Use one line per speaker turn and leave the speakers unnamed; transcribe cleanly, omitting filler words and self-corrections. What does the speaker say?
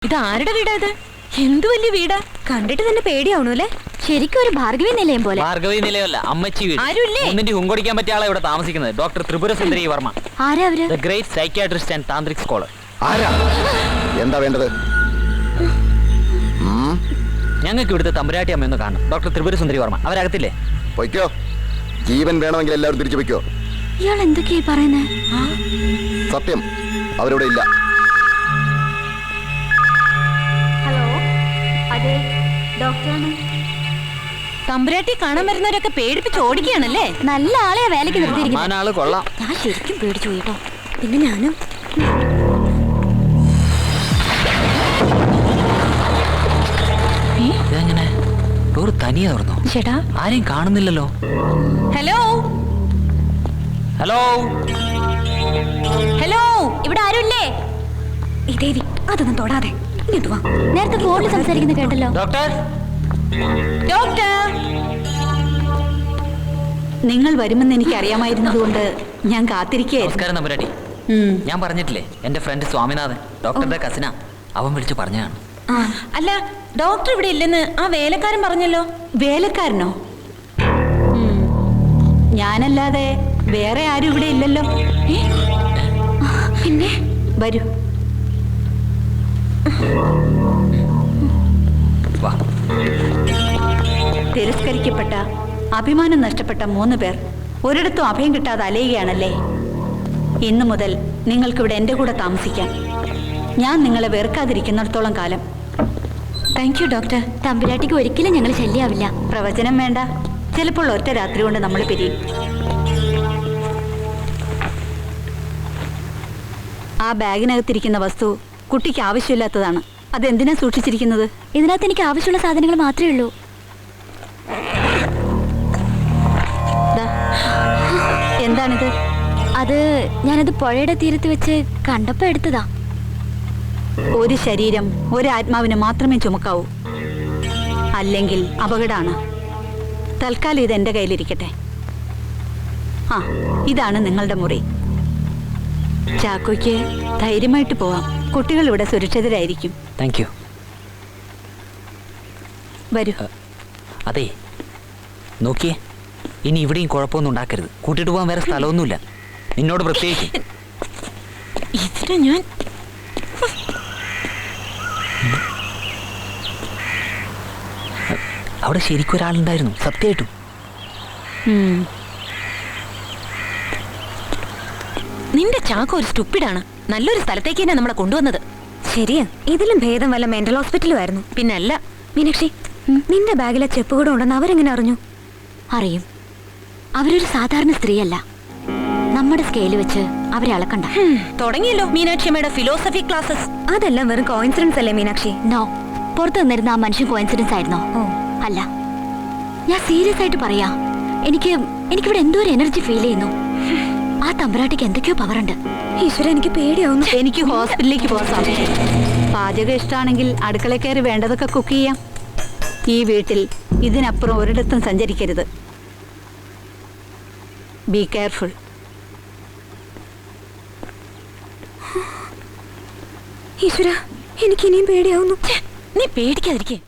ഇത് ആരുടെ വീടാ ഇത്? എന്ത് വലിയ വീടാ, കണ്ടിട്ട് തന്നെ പേടിയാവണു അല്ലേ?
ശരിക്കും ഒരു ഭാർഗവി നിലയം പോലെ.
ഭാർഗവി നിലയമല്ല, അമ്മച്ചി വീട്.
ആരുമില്ലേ?
ഒന്നിന്റെ ഹുങ്കൊടിക്കാൻ പറ്റിയ ആളെ ഇവിടെ താമസിക്കുന്നത്. ഡോക്ടർ ത്രിപുര സുന്ദരി വർമ്മ,
ആരാ അവര്?
The great psychiatrist and Tantrik scholar.
ആരാ? എന്താ വേണ്ടത്?
ഞങ്ങൾക്ക് ഇവിടുത്തെ തമ്പുരാട്ടി അമ്മയൊന്ന് കാണണം. ഡോക്ടർ ത്രിപുര സുന്ദരി വർമ്മ അവരകത്തില്ലേ?
പൊയ്ക്കോ, ജീവൻ വേണമെങ്കിൽ എല്ലാവരും തിരിച്ചു പൊയ്ക്കോ.
ഇയാൾ എന്തൊക്കെയായി പറയുന്നേ?
സത്യം, അവരിവിടെ ഇല്ല.
ഹലോ, അതെ, ഡോക്ടറാണ്.
തമ്പുരാട്ടി കാണാൻ വരുന്നവരൊക്കെ പേടിപ്പിച്ച് ഓടിക്കുകയാണല്ലേ?
നല്ല ആളെയാ വേലക്ക് നിർത്തിയിരിക്കുന്നത്.
ആള് കൊള്ളാം.
ഞാൻ ശരിക്കും പേടിച്ചു പോയിട്ടോ. പിന്നെ ഞാനും.
ഇതെങ്ങനെ ഡോറ് തനിയെ തുറന്നു?
ചേട്ടാ,
ആരെയും കാണുന്നില്ലല്ലോ.
ഹലോ
ഹലോ
ഹലോ,
ഇവിടെ ആരുമില്ലേ?
ഈ ദേവി, അതൊന്നും തൊടാതെ ഇങ്ങോട്ട് വാ.
നേരത്തെ ഫോണിൽ സംസാരിക്കുന്നത് കേട്ടല്ലോ.
ഡോക്ടർ,
ഡോക്ടർ,
നിങ്ങൾ വരുമെന്ന് എനിക്ക് അറിയാമായിരുന്നതുകൊണ്ട് ഞാൻ കാത്തിരിക്കുകയായിരുന്നു.
നമസ്കാരം തമ്പുരാട്ടി. ഞാൻ പറഞ്ഞിട്ടില്ലേ, എന്റെ ഫ്രണ്ട് സ്വാമിനാഥൻ, ഡോക്ടറുടെ കസിന. അവൻ വിളിച്ചു പറഞ്ഞതാണ്.
അല്ല, ഡോക്ടർ ഇവിടെ ഇല്ലെന്ന് ആ വേലക്കാരൻ പറഞ്ഞല്ലോ.
വേലക്കാരനോ? ഞാനല്ലാതെ വേറെ ആരും ഇവിടെ ഇല്ലല്ലോ.
പിന്നെ
വരൂ.
വാ.
തിരസ്കരിക്കപ്പെട്ട, അഭിമാനം നഷ്ടപ്പെട്ട 3 പേർ ഒരിടത്തും അഭയം കിട്ടാതെ അലയുകയാണല്ലേ. ഇന്നു മുതൽ നിങ്ങൾക്കിവിടെ എൻ്റെ കൂടെ താമസിക്കാം. ഞാൻ നിങ്ങളെ വെറുക്കാതിരിക്കുന്നിടത്തോളം കാലം.
Thank you doctor.
തമ്പുരാട്ടിക്ക് ഒരിക്കലും ഞങ്ങൾ ശല്യാവില്ല.
പ്രവചനം വേണ്ട, ചിലപ്പോൾ ഒറ്റ രാത്രി കൊണ്ട് നമ്മൾ പിരിയും. ആ ബാഗിനകത്തിരിക്കുന്ന വസ്തു കുട്ടിക്ക് ആവശ്യമില്ലാത്തതാണ്. അതെന്തിനാ സൂക്ഷിച്ചിരിക്കുന്നത്?
ഇതിനകത്ത് എനിക്ക് ആവശ്യമുള്ള സാധനങ്ങൾ മാത്രമേ ഉള്ളൂ.
ദാ, എന്താണിത്?
അത് ഞാനത് പുഴയുടെ തീരത്ത് വെച്ച് കണ്ടപ്പോ എടുത്തതാ.
ഒരു ശരീരം ഒരാത്മാവിന് മാത്രമേ ചുമക്കാവൂ, അല്ലെങ്കിൽ അപകടമാണ്. തൽക്കാലം ഇത് എൻ്റെ കയ്യിലിരിക്കട്ടെ. ആ, ഇതാണ് നിങ്ങളുടെ മുറി. ചാക്കോയ്ക്ക് ധൈര്യമായിട്ട് പോവാം. കുട്ടികൾ ഇവിടെ സുരക്ഷിതരായിരിക്കും.
Thank you.
വരൂ.
അതെ, നോക്കിയേ, ഇനി ഇവിടെയും കുഴപ്പമൊന്നും ഉണ്ടാക്കരുത്. കൂട്ടിട്ട് പോകാൻ വേറെ സ്ഥലമൊന്നുമില്ല, നിന്നോട് പ്രത്യേകിച്ച്.
ഇതിന് ഞാൻ
അവിടെ ശരിക്കും ഒരാളുണ്ടായിരുന്നു, സത്യമായിട്ടും.
നിന്റെ ചാക്ക ഒരു സ്റ്റുപ്പിഡാണ്. നല്ലൊരു സ്ഥലത്തേക്ക് തന്നെ നമ്മളെ കൊണ്ടുവന്നത്. ശരിയാ, ഇതിലും ഭേദം വല്ല മെന്റൽ ഹോസ്പിറ്റലും ആയിരുന്നു. പിന്നല്ല. മീനാക്ഷി, നിന്റെ ബാഗിലെ ചെപ്പ് കൂടെ ഉണ്ടെന്ന് അവരെങ്ങനെ അറിഞ്ഞു?
അറിയും. അവരൊരു സാധാരണ സ്ത്രീയല്ല. നമ്മുടെ സ്കെയിൽ വെച്ച് അവരെ അളക്കണ്ട.
തുടങ്ങിയല്ലോ മീനാക്ഷി അമ്മയുടെ ഫിലോസഫി ക്ലാസ്സസ്. അതെല്ലാം വെറും കോയിൻസിഡൻസ് അല്ലേ മീനാക്ഷി?
നോ, പുറത്തു നിന്നിരുന്ന ആ മനുഷ്യൻ കോയിൻസിഡൻസ് ആയിരുന്നോ? അല്ല, ഞാൻ സീരിയസ് ആയിട്ട് പറയാ. എനിക്കിവിടെ എന്തോ ഒരു എനർജി ഫീൽ ചെയ്യുന്നു. ആ തമ്പുരാട്ടിക്ക് എന്തൊക്കെയോ പവർ ഉണ്ട്.
ഈശ്വര, എനിക്ക് പേടിയാവുന്നു.
എനിക്ക് ഹോസ്പിറ്റലിലേക്ക് പോകാം. പാചകം ഇഷ്ടമാണെങ്കിൽ അടുക്കള കയറി വേണ്ടതൊക്കെ കുക്ക് ചെയ്യാം. ഈ വീട്ടിൽ ഇതിനപ്പുറം ഒരിടത്തും സഞ്ചരിക്കരുത്. Be careful.
ഈശ്വര, എനിക്ക് ഇനിയും പേടിയാവുന്നു. നീ പേടിക്കാതിരിക്കേ.